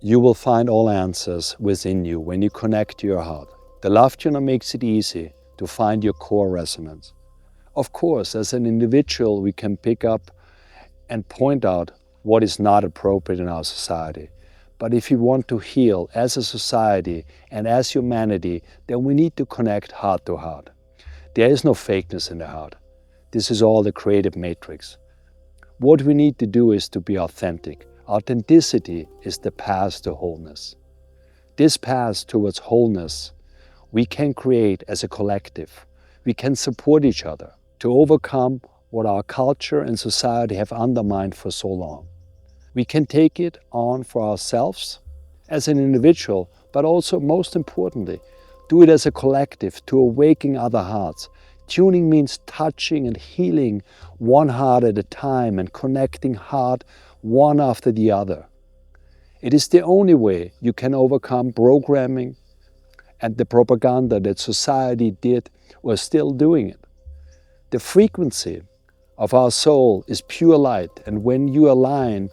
You will find all answers within you when you connect to your heart. The Lovetuner makes it easy to find your core resonance. Of course, as an individual, we can pick up and point out what is not appropriate in our society. But if we want to heal as a society and as humanity, then we need to connect heart to heart. There is no fakeness in the heart. This is all the creative matrix. What we need to do is to be authentic. Authenticity is the path to wholeness. This path towards wholeness we can create as a collective. We can support each other to overcome what our culture and society have undermined for so long. We can take it on for ourselves as an individual, but also, most importantly, do it as a collective to awaken other hearts. Tuning means touching and healing one heart at a time and connecting heart one after the other. It is the only way you can overcome programming and the propaganda that society did or is still doing it. The frequency of our soul is pure light, and when you align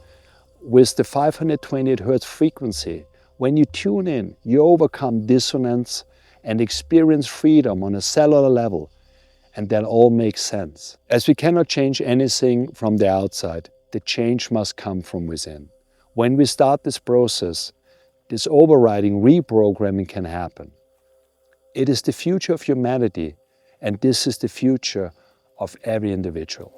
with the 528 Hz frequency, when you tune in, you overcome dissonance and experience freedom on a cellular level, and that all makes sense. As we cannot change anything from the outside, the change must come from within. When we start this process, this overriding reprogramming can happen. It is the future of humanity, and this is the future of every individual.